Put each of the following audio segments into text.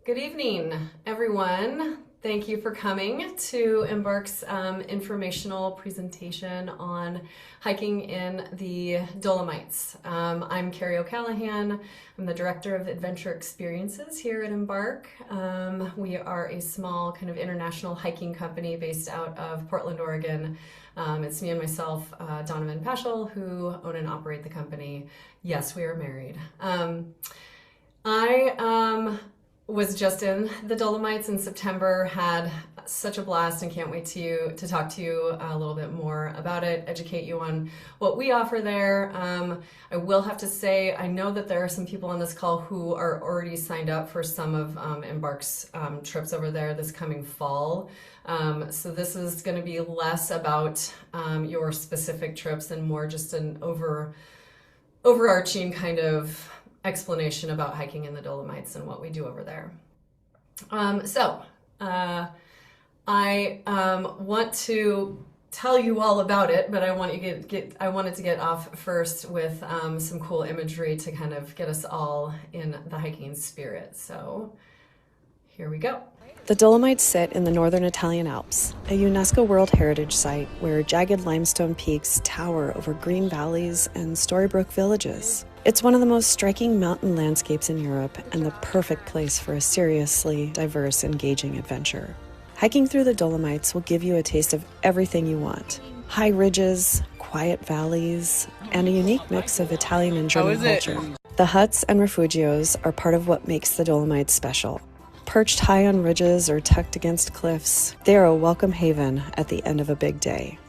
Good evening, everyone. Thank you for coming to Embark's informational presentation on hiking in the Dolomites. I'm Carrie O'Callahan. I'm the Director of Adventure Experiences here at Embark. We are a small kind of international hiking company based out of Portland, Oregon. It's me and myself, Donovan Paschal, who own and operate the company. Yes, we are married. I was just in the Dolomites in September, had such a blast, and can't wait to talk to you a little bit more about it, educate you on what we offer there. I will have to say, I know that there are some people on this call who are already signed up for some of Embark's trips over there this coming fall. So this is going to be less about your specific trips and more just an overarching kind of explanation about hiking in the Dolomites and what we do over there. I want to tell you all about it, but I wanted to get off first with some cool imagery to kind of get us all in the hiking spirit. So here we go. The Dolomites sit in the northern Italian Alps, a UNESCO World Heritage Site where jagged limestone peaks tower over green valleys and Storybrooke villages. It's one of the most striking mountain landscapes in Europe and the perfect place for a seriously diverse, engaging adventure. Hiking through the Dolomites will give you a taste of everything you want. High ridges, quiet valleys, and a unique mix of Italian and German culture. The huts and Rifugios are part of what makes the Dolomites special. Perched high on ridges or tucked against cliffs, they are a welcome haven at the end of a big day.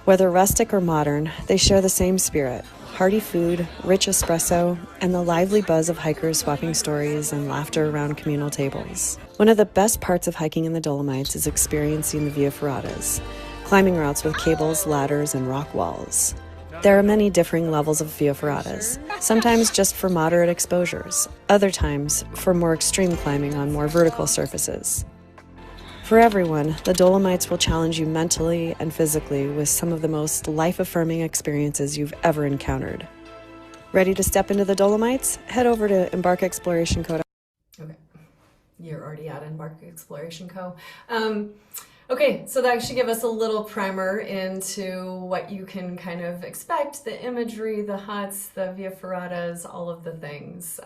Whether rustic or modern, they share the same spirit: hearty food, rich espresso, and the lively buzz of hikers swapping stories and laughter around communal tables. One of the best parts of hiking in the Dolomites is experiencing the Via Ferratas, climbing routes with cables, ladders, and rock walls. There are many differing levels of Via Ferratas, sometimes just for moderate exposures, other times for more extreme climbing on more vertical surfaces. For everyone, the Dolomites will challenge you mentally and physically with some of the most life-affirming experiences you've ever encountered. Ready to step into the Dolomites? Head over to Embark Exploration Co. Okay, you're already at Embark Exploration Co. Okay, so that should give us a little primer into what you can kind of expect: the imagery, the huts, the Via Ferratas, all of the things.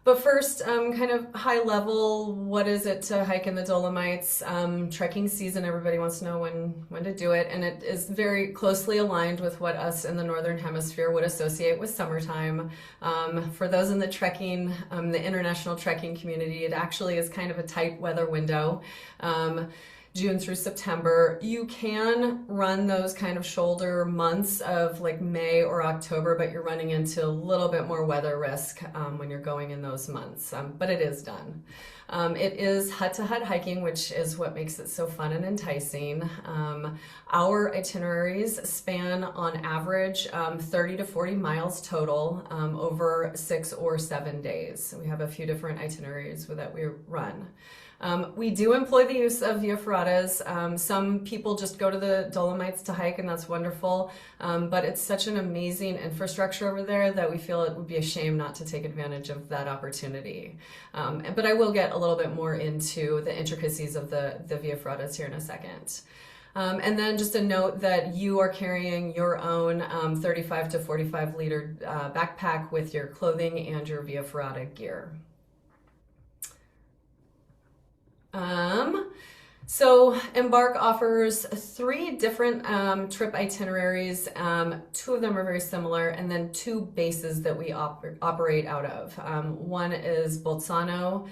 But first, kind of high level, what is it to hike in the Dolomites? Trekking season, everybody wants to know when to do it, and it is very closely aligned with what us in the Northern Hemisphere would associate with summertime. For those in the trekking, the international trekking community, it actually is kind of a tight weather window. June through September. You can run those kind of shoulder months of like May or October, but you're running into a little bit more weather risk when you're going in those months, but it is done. It is hut-to-hut hiking, which is what makes it so fun and enticing. Our itineraries span on average 30 to 40 miles total over 6 or 7 days. We have a few different itineraries that we run. We do employ the use of Via Ferratas. Some people just go to the Dolomites to hike, and that's wonderful. But it's such an amazing infrastructure over there that we feel it would be a shame not to take advantage of that opportunity. But I will get a little bit more into the intricacies of the Via Ferratas here in a second. And then just a note that you are carrying your own 35 to 45 liter backpack with your clothing and your Via Ferrata gear. So Embark offers 3 different trip itineraries. 2 of them are very similar, and then 2 bases that we operate out of. One is Bolzano.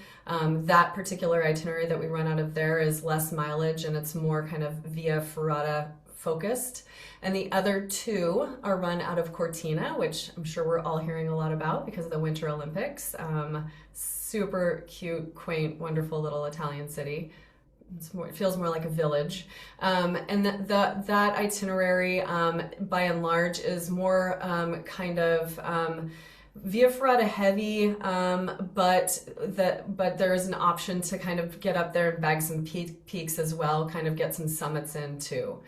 That particular itinerary that we run out of there is less mileage, and it's more kind of Via Ferrata focused. And the other 2 are run out of Cortina, which I'm sure we're all hearing a lot about because of the Winter Olympics. Super cute, quaint, wonderful little Italian city. It feels more like a village. And that itinerary, by and large, is more kind of Via Ferrata heavy, but there is an option to kind of get up there and bag some peaks as well, kind of get some summits in too.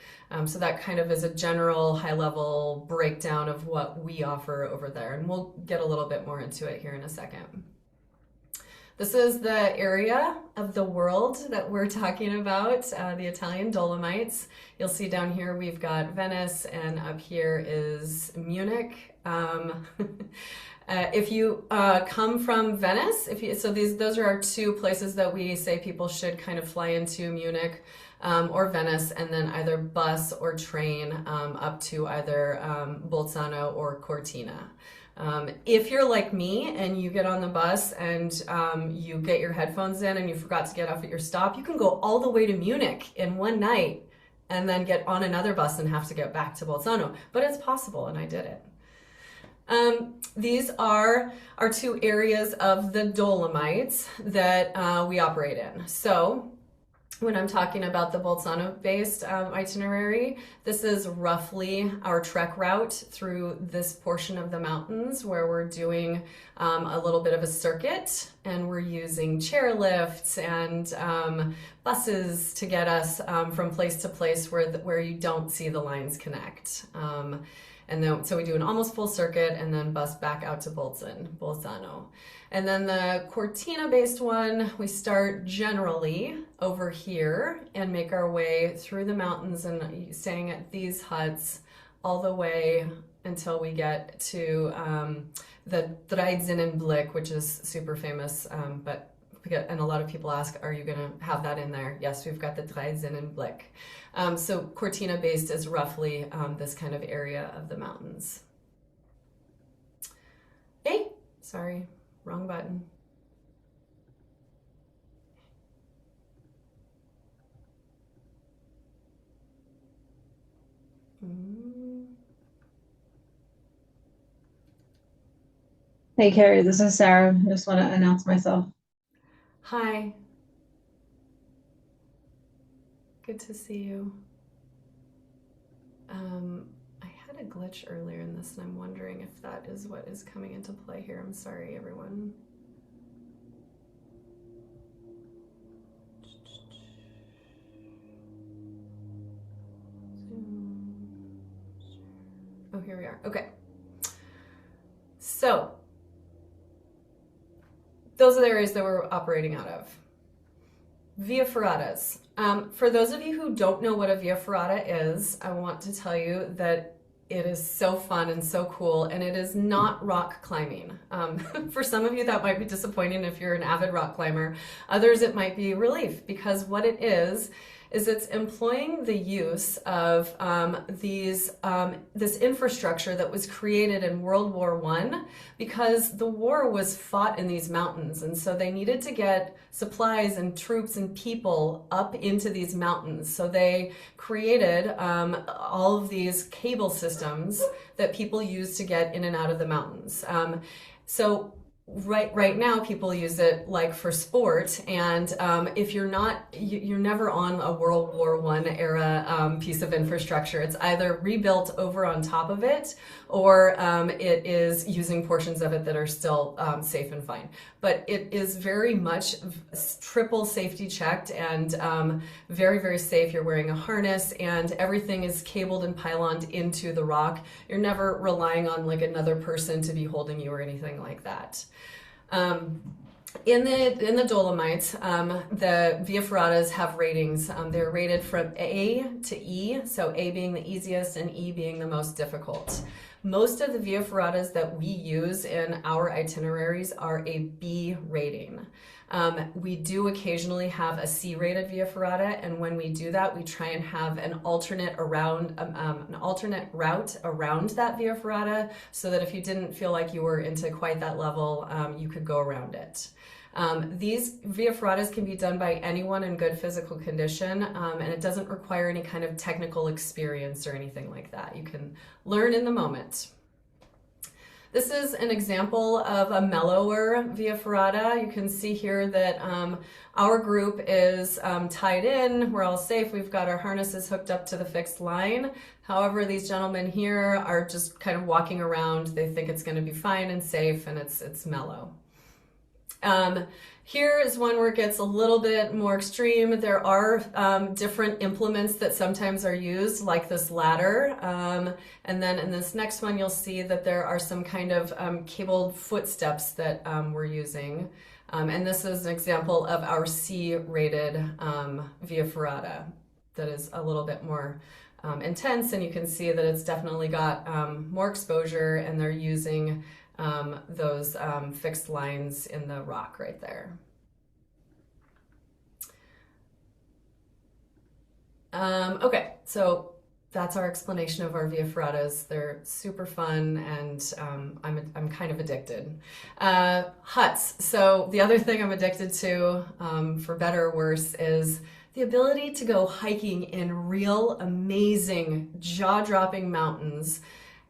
So that kind of is a general high-level breakdown of what we offer over there, and we'll get a little bit more into it here in a second. This is the area of the world that we're talking about, the Italian Dolomites. You'll see down here we've got Venice, and up here is Munich. If you come from Venice, those are our two places that we say people should kind of fly into, Munich or Venice, and then either bus or train up to either Bolzano or Cortina. If you're like me and you get on the bus and you get your headphones in and you forgot to get off at your stop, you can go all the way to Munich in one night and then get on another bus and have to get back to Bolzano. But it's possible, and I did it. These are our two areas of the Dolomites that we operate in. So when I'm talking about the Bolzano-based itinerary, this is roughly our trek route through this portion of the mountains, where we're doing a little bit of a circuit, and we're using chairlifts and buses to get us from place to place where you don't see the lines connect. And then, so we do an almost full circuit and then bus back out to Bolzano. And then the Cortina-based one, we start generally over here and make our way through the mountains and staying at these huts all the way until we get to the Tre Cime di Lavaredo, which is super famous, and a lot of people ask, are you going to have that in there? Yes, we've got the Tre Cime di Lavaredo. So Cortina-based is roughly this kind of area of the mountains. Hey, sorry, wrong button. Hey Carrie, this is Sarah. I just want to announce myself. Hi. Good to see you. I had a glitch earlier in this, and I'm wondering if that is what is coming into play here. I'm sorry, everyone. Oh, here we are. Okay. So, those are the areas that we're operating out of. Via Ferratas. For those of you who don't know what a Via Ferrata is, I want to tell you that it is so fun and so cool, and it is not rock climbing. For some of you that might be disappointing if you're an avid rock climber. Others it might be relief, because what it is it's employing the use of this infrastructure that was created in World War I, because the war was fought in these mountains, and so they needed to get supplies and troops and people up into these mountains. So they created all of these cable systems that people use to get in and out of the mountains. Right now people use it like for sport, and if you're never on a World War I era piece of infrastructure. It's either rebuilt over on top of it, or it is using portions of it that are still safe and fine. But it is very much triple safety checked and very, very safe. You're wearing a harness and everything is cabled and pyloned into the rock. You're never relying on like another person to be holding you or anything like that. In the Dolomites, the Via Ferratas have ratings. They're rated from A to E, so A being the easiest and E being the most difficult. Most of the Via Ferratas that we use in our itineraries are a B rating. We do occasionally have a C-rated Via Ferrata, and when we do that, we try and have an alternate route around that Via Ferrata, so that if you didn't feel like you were into quite that level, you could go around it. These Via Ferratas can be done by anyone in good physical condition, and it doesn't require any kind of technical experience or anything like that. You can learn in the moment. This is an example of a mellower Via Ferrata. You can see here that our group is tied in. We're all safe. We've got our harnesses hooked up to the fixed line. However, these gentlemen here are just kind of walking around. They think it's going to be fine and safe, and it's mellow. Here is one where it gets a little bit more extreme. There are different implements that sometimes are used, like this ladder. And then in this next one, you'll see that there are some kind of cabled footsteps that we're using. And this is an example of our C-rated Via Ferrata that is a little bit more intense, and you can see that it's definitely got more exposure, and they're using those fixed lines in the rock right there. Okay, so that's our explanation of our Via Ferratas. They're super fun, and I'm kind of addicted. Huts. So the other thing I'm addicted to, for better or worse, is the ability to go hiking in real, amazing, jaw-dropping mountains,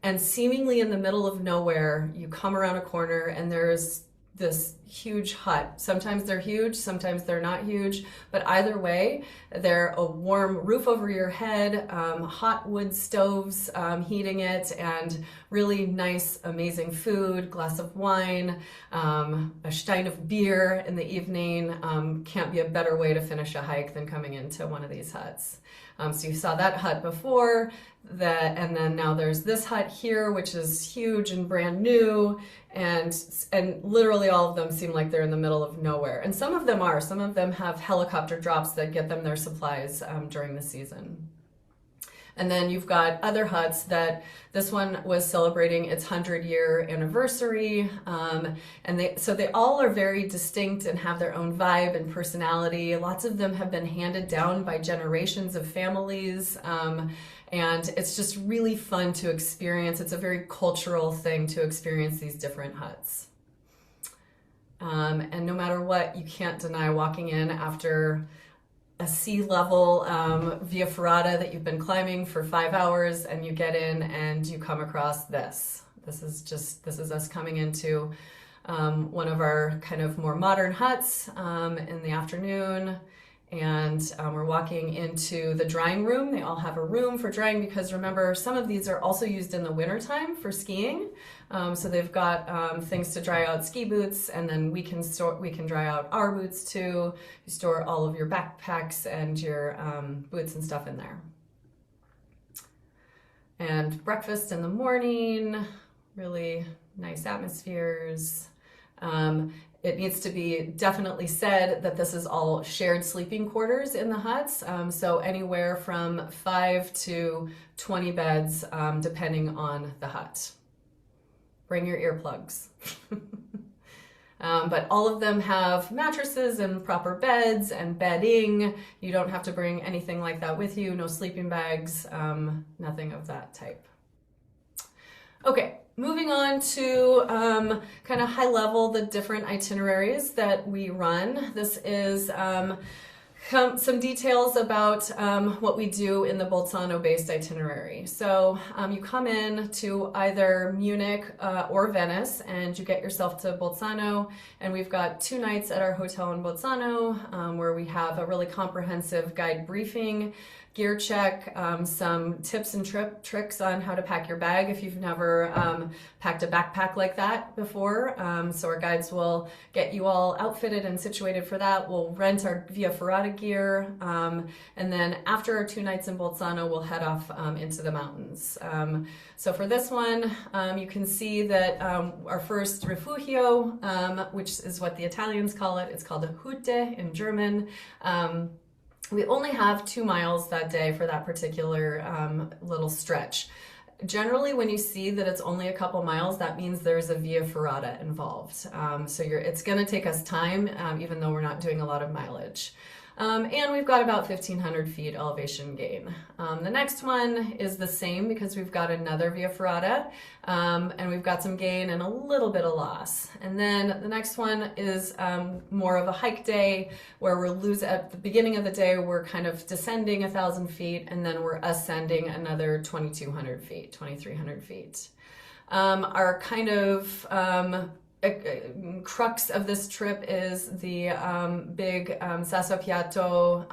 and seemingly in the middle of nowhere, you come around a corner and there's this huge hut. Sometimes they're huge, sometimes they're not huge, but either way, they're a warm roof over your head, hot wood stoves heating it, and really nice, amazing food, glass of wine, a stein of beer in the evening. Can't be a better way to finish a hike than coming into one of these huts. So you saw that hut before, and then now there's this hut here, which is huge and brand new, and literally all of them seem like they're in the middle of nowhere. And some of them are. Some of them have helicopter drops that get them their supplies during the season. And then you've got other huts that this one was celebrating its 100-year anniversary. So they all are very distinct and have their own vibe and personality. Lots of them have been handed down by generations of families. And it's just really fun to experience. It's a very cultural thing to experience these different huts. And no matter what, you can't deny walking in after a sea level Via Ferrata that you've been climbing for 5 hours, and you get in and you come across this. This is us coming into one of our kind of more modern huts in the afternoon. And we're walking into the drying room. They all have a room for drying because remember, some of these are also used in the wintertime for skiing. So they've got things to dry out ski boots, and then we can dry out our boots too. You store all of your backpacks and your boots and stuff in there. And breakfast in the morning, really nice atmospheres. It needs to be definitely said that this is all shared sleeping quarters in the huts, so anywhere from 5 to 20 beds, depending on the hut. Bring your earplugs. But all of them have mattresses and proper beds and bedding. You don't have to bring anything like that with you, no sleeping bags, nothing of that type. Okay. Moving on to kind of high level, the different itineraries that we run. This is some details about what we do in the Bolzano-based itinerary. So you come in to either Munich or Venice, and you get yourself to Bolzano, and we've got 2 nights at our hotel in Bolzano where we have a really comprehensive guide briefing, gear check, some tips and tricks on how to pack your bag if you've never packed a backpack like that before. So our guides will get you all outfitted and situated for that. We'll rent our Via Ferrata gear, and then after our 2 nights in Bolzano, we'll head off into the mountains. So for this one, you can see that our first Rifugio, which is what the Italians call it, it's called a Hütte in German. We only have 2 miles that day for that particular little stretch. Generally, when you see that it's only a couple miles, that means there's a Via Ferrata involved. So it's going to take us time, even though we're not doing a lot of mileage. And we've got about 1,500 feet elevation gain. The next one is the same because we've got another Via Ferrata, and we've got some gain and a little bit of loss. And then the next one is more of a hike day where at the beginning of the day, we're kind of descending 1,000 feet, and then we're ascending another 2,200 feet, 2,300 feet. Our kind of crux of this trip is the big Sassopiatto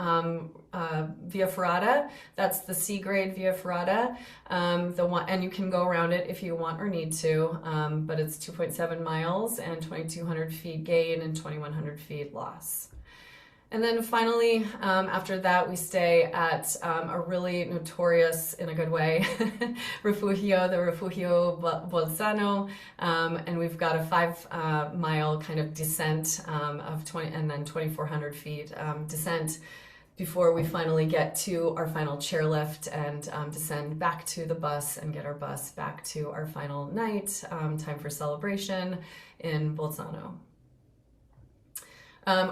Via Ferrata. That's the C-grade Via Ferrata. And you can go around it if you want or need to, but it's 2.7 miles and 2,200 feet gain and 2,100 feet loss. And then finally, after that, we stay at a really notorious, in a good way, Rifugio, the Rifugio Bolzano, and we've got a 5-mile kind of descent of 20 and then 2,400 feet descent before we finally get to our final chairlift and descend back to the bus and get our bus back to our final night, time for celebration in Bolzano.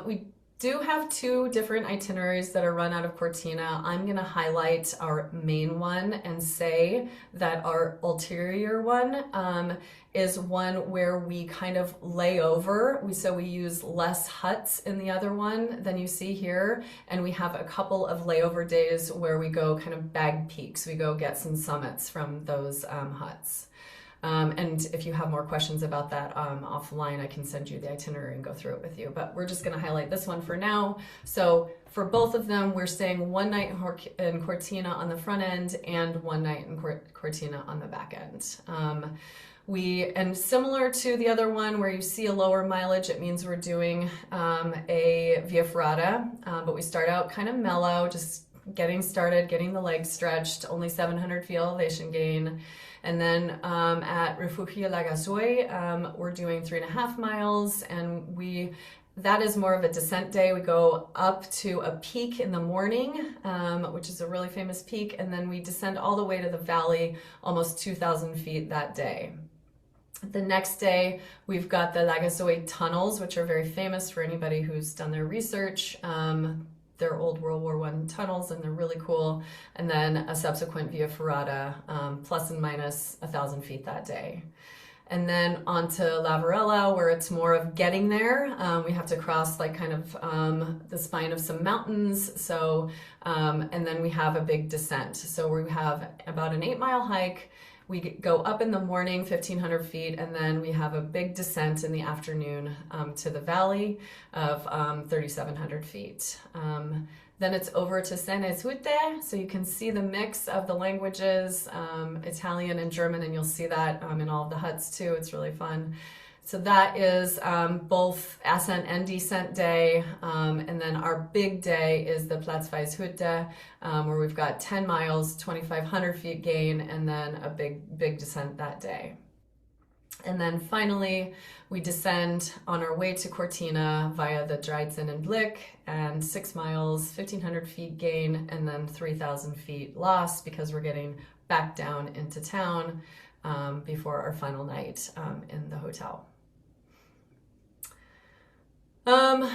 We do have 2 different itineraries that are run out of Cortina. I'm going to highlight our main one and say that our ulterior one is one where we kind of lay over. So we use less huts in the other one than you see here, and we have a couple of layover days where we go kind of bag peaks. We go get some summits from those huts. And if you have more questions about that offline, I can send you the itinerary and go through it with you. But we're just going to highlight this one for now. So for both of them, we're staying 1 night in Cortina on the front end and 1 night in Cortina on the back end. And similar to the other one where you see a lower mileage, it means we're doing a Via Ferrata, but we start out kind of mellow, just getting started, getting the legs stretched, only 700 feet elevation gain. And then at Rifugio Lagazuoi, we're doing 3.5 miles, and that is more of a descent day. We go up to a peak in the morning, which is a really famous peak, and then we descend all the way to the valley, almost 2,000 feet that day. The next day, we've got the Lagazuoi tunnels, which are very famous for anybody who's done their research. They're old World War I tunnels, and they're really cool. And then a subsequent Via Ferrata, plus and minus 1,000 feet that day. And then on to Lavarella, where it's more of getting there. We have to cross like kind of the spine of some mountains. So, and then we have a big descent. So we have about an 8-mile hike. We go up in the morning, 1,500 feet, and then we have a big descent in the afternoon to the valley of 3,700 feet. Then it's over to Senesute, so you can see the mix of the languages, Italian and German, and you'll see that in all of the huts too. It's really fun. So that is both ascent and descent day, and then our big day is the Platzweishütte, where we've got 10 miles, 2,500 feet gain, and then a big descent that day. And then finally, we descend on our way to Cortina via the Tre Cime di Lavaredo, and 6 miles, 1,500 feet gain, and then 3,000 feet lost because we're getting back down into town before our final night in the hotel.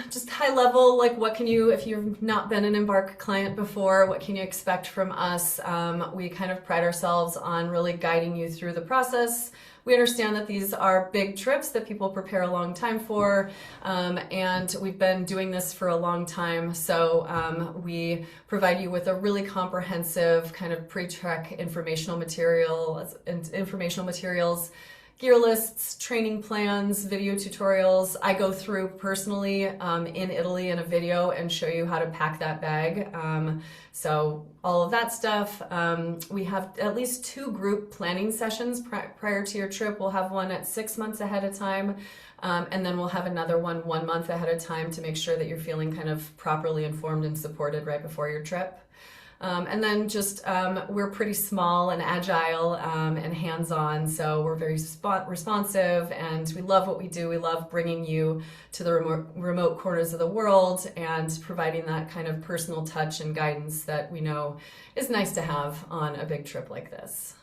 Just high level, like what can you, if you've not been an Embark client before, what can you expect from us? We kind of pride ourselves on really guiding you through the process. We understand that these are big trips that people prepare a long time for, and we've been doing this for a long time. So we provide you with a really comprehensive kind of pre-trek informational materials, gear lists, training plans, video tutorials. I go through personally in Italy in a video and show you how to pack that bag. So all of that stuff. We have at least 2 group planning sessions prior to your trip. We'll have one at 6 months ahead of time, and then we'll have another one 1 month ahead of time to make sure that you're feeling kind of properly informed and supported right before your trip. And then just, we're pretty small and agile and hands-on, so we're very responsive, and we love what we do. We love bringing you to the remote corners of the world and providing that kind of personal touch and guidance that we know is nice to have on a big trip like this.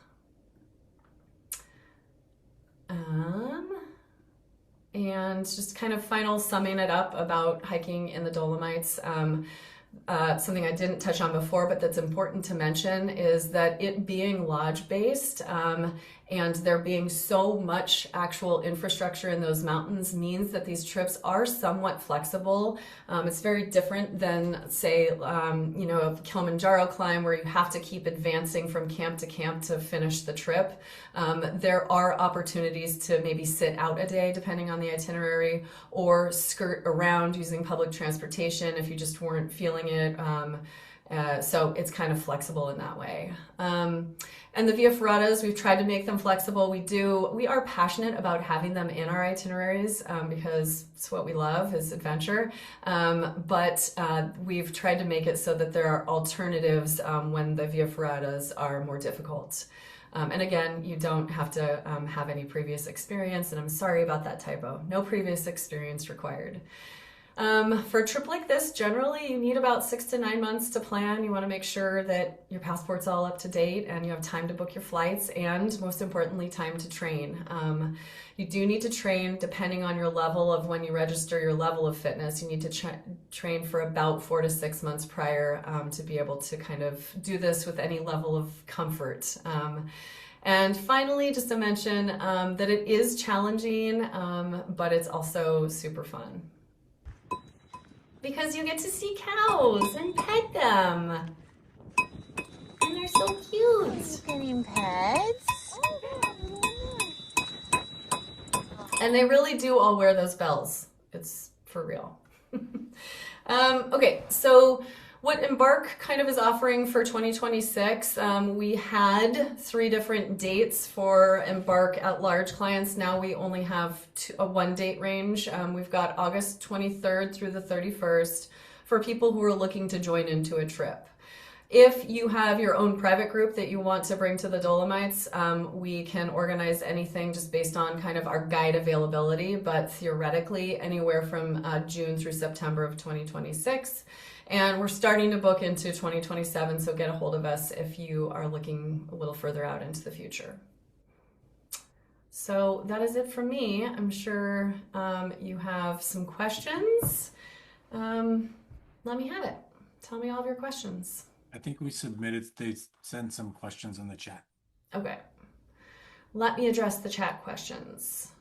And just kind of final summing it up about hiking in the Dolomites. Something I didn't touch on before, but that's important to mention, is that it being lodge-based and there being so much actual infrastructure in those mountains means that these trips are somewhat flexible. It's very different than, say, a Kilimanjaro climb where you have to keep advancing from camp to finish the trip. There are opportunities to maybe sit out a day depending on the itinerary, or skirt around using public transportation if you just weren't feeling it. So it's kind of flexible in that way. And the Via Ferratas, we've tried to make them flexible. We are passionate about having them in our itineraries because it's what we love is adventure. But we've tried to make it so that there are alternatives when the Via Ferratas are more difficult. And again, you don't have to have any previous experience, and I'm sorry about that typo. No previous experience required. For a trip like this, generally you need about 6 to 9 months to plan. You want to make sure that your passport's all up to date and you have time to book your flights and, most importantly, time to train. You do need to train depending on your level of when you register your level of fitness. You need to train for about 4 to 6 months prior to be able to kind of do this with any level of comfort. And finally, just to mention that it is challenging, but it's also super fun. Because you get to see cows and pet them. And they're so cute. Getting pets. And they really do all wear those bells. It's for real. Okay, so what Embark kind of is offering for 2026, we had 3 different dates for Embark at large clients. Now we only have a 1 date range. We've got August 23rd through the 31st for people who are looking to join into a trip. If you have your own private group that you want to bring to the Dolomites, we can organize anything just based on kind of our guide availability, but theoretically anywhere from June through September of 2026. And we're starting to book into 2027, so get a hold of us if you are looking a little further out into the future. So that is it from me. I'm sure you have some questions. Let me have it. Tell me all of your questions. I think they sent some questions in the chat. Okay. Let me address the chat questions.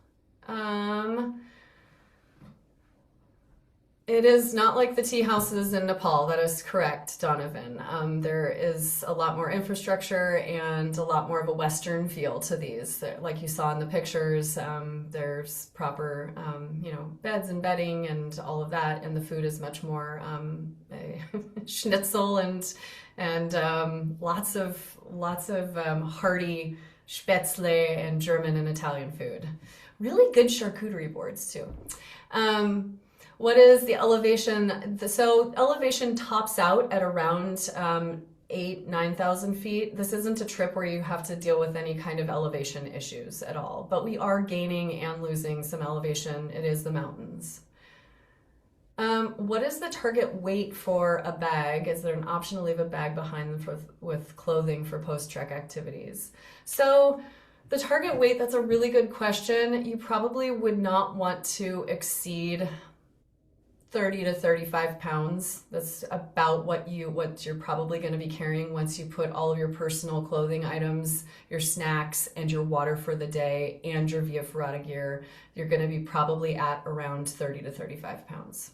It is not like the tea houses in Nepal. That is correct, Donovan. There is a lot more infrastructure and a lot more of a Western feel to these. Like you saw in the pictures, there's proper, beds and bedding and all of that, and the food is much more schnitzel and lots of hearty spätzle and German and Italian food. Really good charcuterie boards too. What is the elevation? So elevation tops out at around 8,000-9,000 feet. This isn't a trip where you have to deal with any kind of elevation issues at all, but we are gaining and losing some elevation. It is the mountains. What is the target weight for a bag? Is there an option to leave a bag behind with clothing for post-trek activities? So the target weight, that's a really good question. You probably would not want to exceed 30 to 35 pounds. That's about what you're probably going to be carrying once you put all of your personal clothing items, your snacks, and your water for the day, and your Via Ferrata gear. You're going to be probably at around 30 to 35 pounds.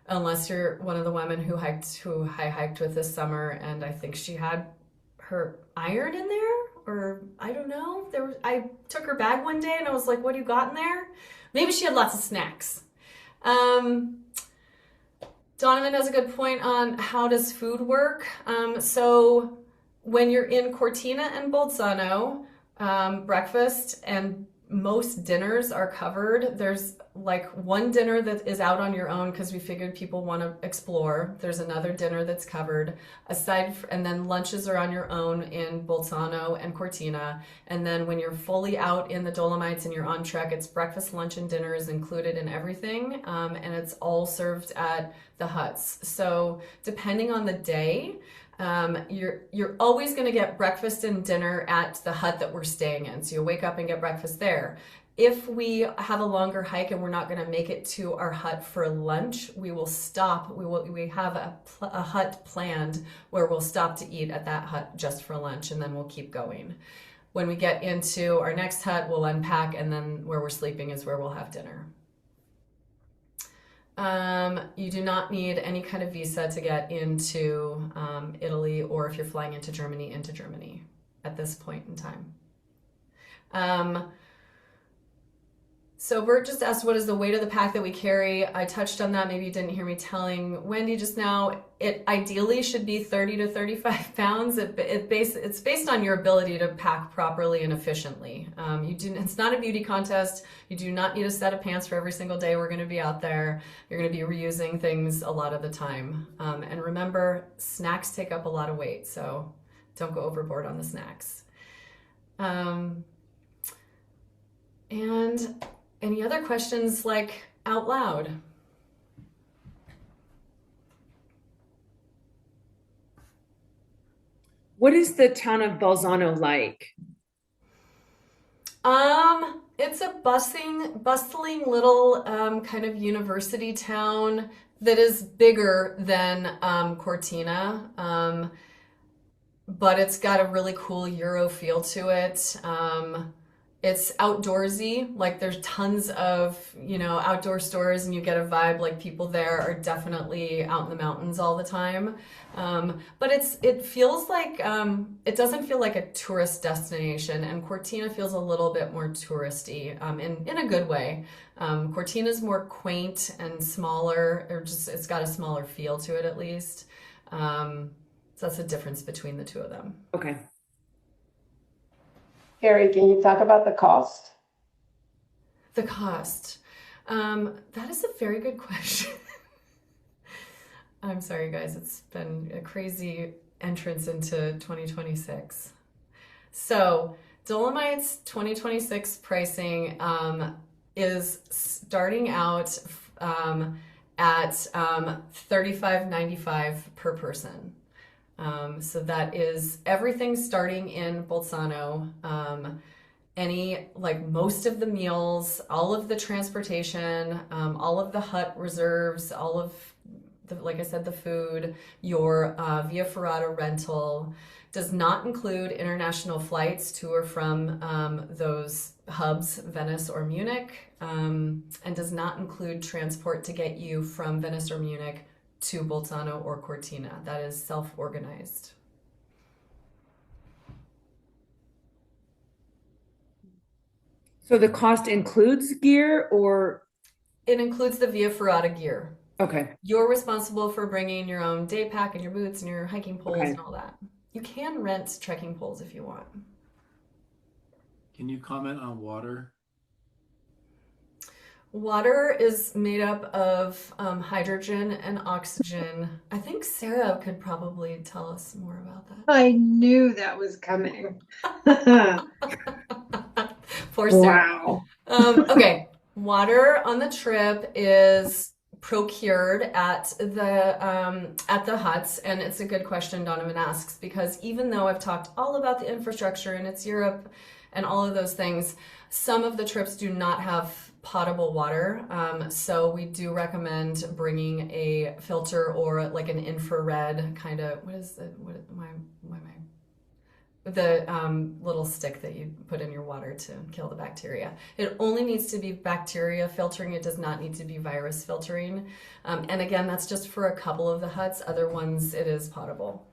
Unless you're one of the women who I hiked with this summer, and I think she had her iron in there, or I don't know. I took her bag one day and I was like, what do you got in there? Maybe she had lots of snacks. Donovan has a good point on how does food work. So when you're in Cortina and Bolzano, breakfast and most dinners are covered. There's like one dinner that is out on your own because we figured people want to explore. There's another dinner that's covered and then lunches are on your own in Bolzano and Cortina. And then when you're fully out in the Dolomites and you're on trek, it's breakfast, lunch, and dinner is included in everything. And it's all served at the huts. So depending on the day, you're always going to get breakfast and dinner at the hut that we're staying in. So you wake up and get breakfast there. If we have a longer hike and we're not going to make it to our hut for lunch, we will stop. We have a hut planned where we'll stop to eat at that hut just for lunch, and then we'll keep going. When we get into our next hut, we'll unpack, and then where we're sleeping is where we'll have dinner. You do not need any kind of visa to get into Italy, or if you're flying into Germany at this point in time. So Bert just asked, what is the weight of the pack that we carry? I touched on that. Maybe you didn't hear me telling Wendy just now. It ideally should be 30 to 35 pounds. It's based on your ability to pack properly and efficiently. It's not a beauty contest. You do not need a set of pants for every single day we're going to be out there. You're going to be reusing things a lot of the time. And remember, snacks take up a lot of weight, so don't go overboard on the snacks. And any other questions, like, out loud? What is the town of Bolzano like? It's a bustling little kind of university town that is bigger than Cortina, but it's got a really cool Euro feel to it. It's outdoorsy, like there's tons of, outdoor stores, and you get a vibe like people there are definitely out in the mountains all the time. But it feels like, it doesn't feel like a tourist destination, and Cortina feels a little bit more touristy, in a good way. Cortina's more quaint and smaller, or just, it's got a smaller feel to it at least. So that's the difference between the two of them. Okay. Carrie, can you talk about the cost? The cost. That is a very good question. I'm sorry, guys. It's been a crazy entrance into 2026. So Dolomites 2026 pricing is starting out at $35.95 per person. So that is everything starting in Bolzano. Most of the meals, all of the transportation, all of the hut reserves, all of the, like I said, the food, your Via Ferrata rental does not include international flights to or from those hubs, Venice or Munich, and does not include transport to get you from Venice or Munich to Bolzano or Cortina. That is self-organized. So the cost includes gear, or? It includes the Via Ferrata gear. Okay. You're responsible for bringing your own day pack and your boots and your hiking poles Okay. and all that. You can rent trekking poles if you want. Can you comment on water? Water is made up of hydrogen and oxygen. I think Sarah could probably tell us more about that. I knew that was coming. Poor Sarah. Wow. Okay, water on the trip is procured at the huts, and it's a good question Donovan asks, because even though I've talked all about the infrastructure and it's Europe and all of those things, some of the trips do not have potable water, so we do recommend bringing a filter or like an infrared kind of, the little stick that you put in your water to kill the bacteria. It only needs to be bacteria filtering. It does not need to be virus filtering. And again, that's just for a couple of the huts. Other ones, it is potable.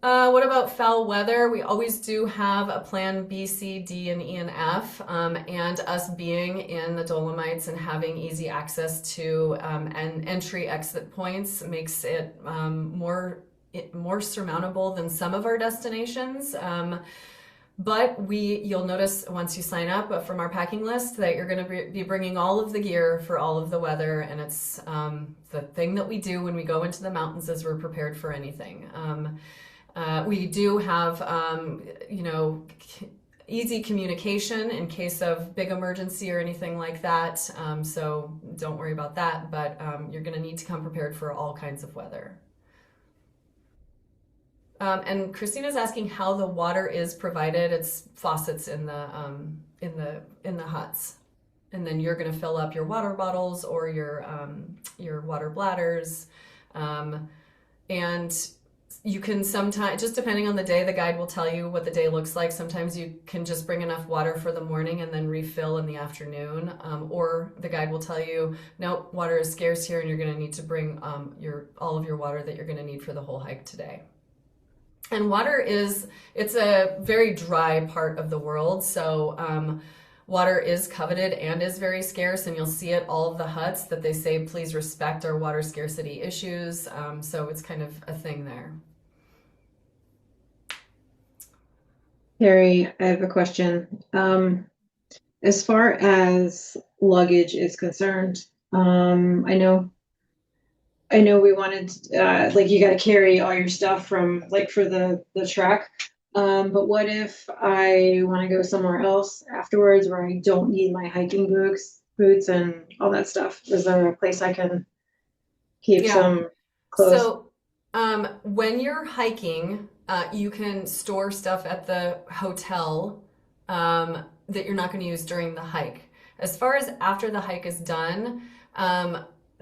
What about foul weather? We always do have a plan B, C, D, and E, and F. And us being in the Dolomites and having easy access to and entry exit points makes it more surmountable than some of our destinations. But you'll notice once you sign up from our packing list that you're going to be bringing all of the gear for all of the weather. And it's the thing that we do when we go into the mountains is we're prepared for anything. We do have, easy communication in case of big emergency or anything like that. So don't worry about that, but you're going to need to come prepared for all kinds of weather. And Christina's asking how the water is provided. It's faucets in the huts, and then you're going to fill up your water bottles or your water bladders, and you can sometimes, just depending on the day, the guide will tell you what the day looks like. Sometimes you can just bring enough water for the morning and then refill in the afternoon, or the guide will tell you, no, water is scarce here, and you're going to need to bring all of your water that you're going to need for the whole hike today. And it's a very dry part of the world. So water is coveted and is very scarce. And you'll see at all of the huts that they say, please respect our water scarcity issues. So it's kind of a thing there. Carrie, I have a question. As far as luggage is concerned, I know we wanted, like you got to carry all your stuff from like for the trek. But what if I want to go somewhere else afterwards where I don't need my hiking boots and all that stuff? Is there a place I can keep Yeah. some clothes? So when you're hiking, you can store stuff at the hotel that you're not going to use during the hike. As far as after the hike is done,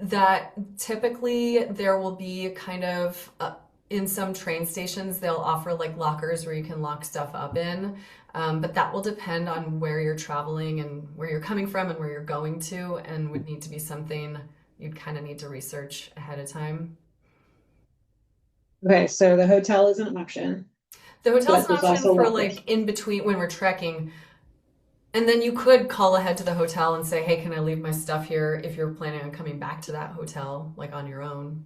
that typically there will be kind of in some train stations, they'll offer like lockers where you can lock stuff up in. But that will depend on where you're traveling and where you're coming from and where you're going to, and would need to be something you'd kind of need to research ahead of time. Okay, so the hotel is an option, The hotel's but an there's option also for lockers. like in between when we're trekking. And then you could call ahead to the hotel and say, hey, can I leave my stuff here if you're planning on coming back to that hotel, like on your own?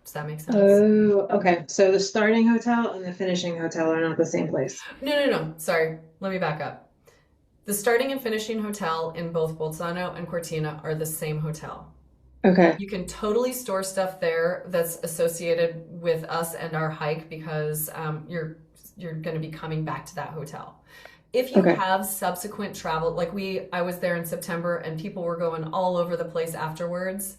Does that make sense? Oh, okay. So the starting hotel and the finishing hotel are not the same place. No. Sorry. Let me back up. The starting and finishing hotel in both Bolzano and Cortina are the same hotel. Okay. You can totally store stuff there that's associated with us and our hike because you're going to be coming back to that hotel. If you Okay. have subsequent travel, like I was there in September and people were going all over the place afterwards.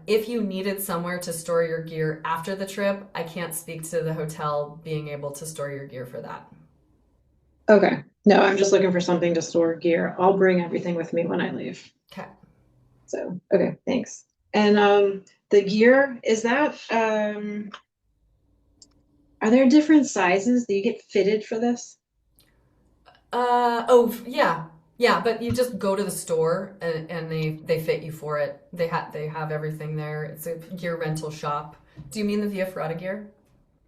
If you needed somewhere to store your gear after the trip, I can't speak to the hotel being able to store your gear for that. Okay. No, I'm just looking for something to store gear. I'll bring everything with me when I leave. Okay. So, okay, thanks. And the gear, is that are there different sizes that you get fitted for this? Oh yeah. Yeah, but you just go to the store and they fit you for it. They have everything there. It's a gear rental shop. Do you mean the Via Ferrata gear?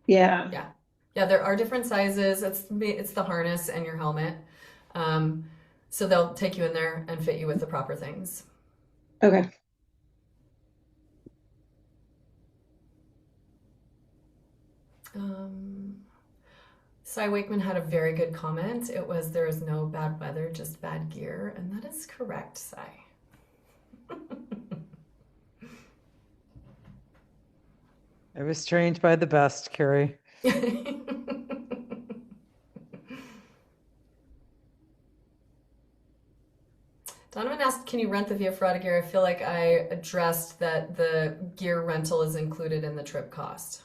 Yeah. Yeah. Yeah, there are different sizes. It's the harness and your helmet. So they'll take you in there and fit you with the proper things. Okay. Cy Wakeman had a very good comment. It was, there is no bad weather, just bad gear. And that is correct, Cy. I was trained by the best, Carrie. Donovan asked, can you rent the Via Ferrata gear? I feel like I addressed that the gear rental is included in the trip cost.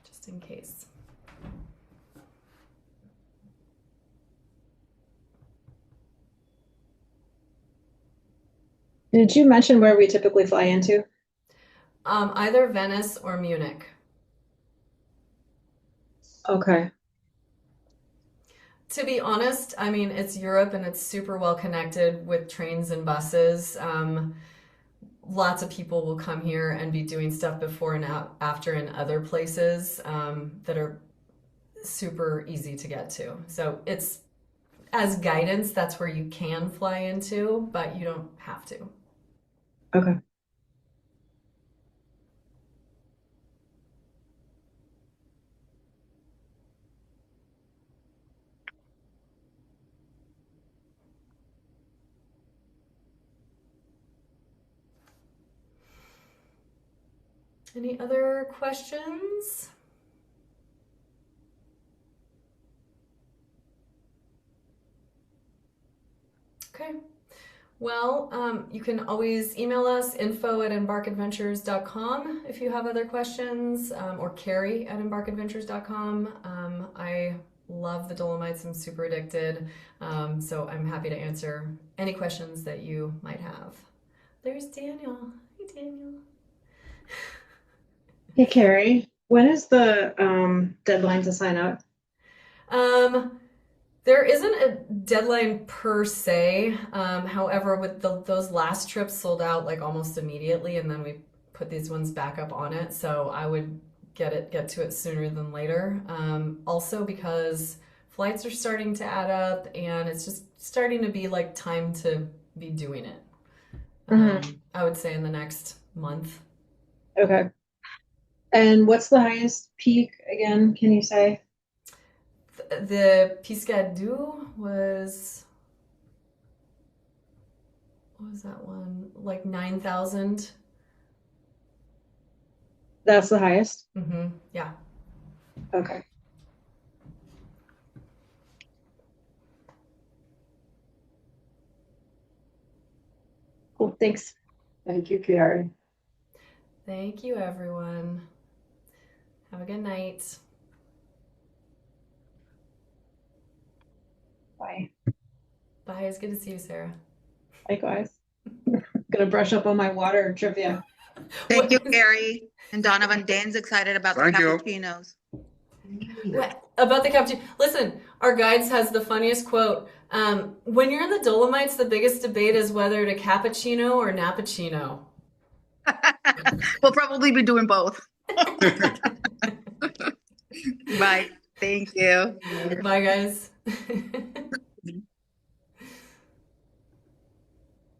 Just in case. Did you mention where we typically fly into? Either Venice or Munich. Okay. To be honest, I mean, it's Europe and it's super well connected with trains and buses. Lots of people will come here and be doing stuff before and after in other places that are super easy to get to. So it's, as guidance, that's where you can fly into, but you don't have to. Okay. Any other questions? Okay. Well, you can always email us, info@embarkadventures.com if you have other questions, or Carrie@embarkadventures.com. I love the Dolomites. I'm super addicted. So I'm happy to answer any questions that you might have. There's Daniel. Hey, Daniel. Hey, Carrie, when is the deadline to sign up? There isn't a deadline per se. However, with those last trips sold out like almost immediately, and then we put these ones back up on it. So I would get to it sooner than later. Also because flights are starting to add up and it's just starting to be like time to be doing it. I would say in the next month. Okay. And what's the highest peak again? Can you say? The Piscadou was, what was that one? Like 9,000. That's the highest? Yeah. Okay. Cool, thanks. Thank you, Carrie. Thank you, everyone. Have a good night. Bye. Bye. It's good to see you, Sarah. Likewise. Gonna brush up on my water trivia. Thank you, Carrie. And Donovan, Dan's excited about the cappuccinos. What about the cappuccino? Listen, our guides has the funniest quote. When you're in the Dolomites, the biggest debate is whether to cappuccino or nappuccino. We'll probably be doing both. Bye. Thank you. Bye, guys.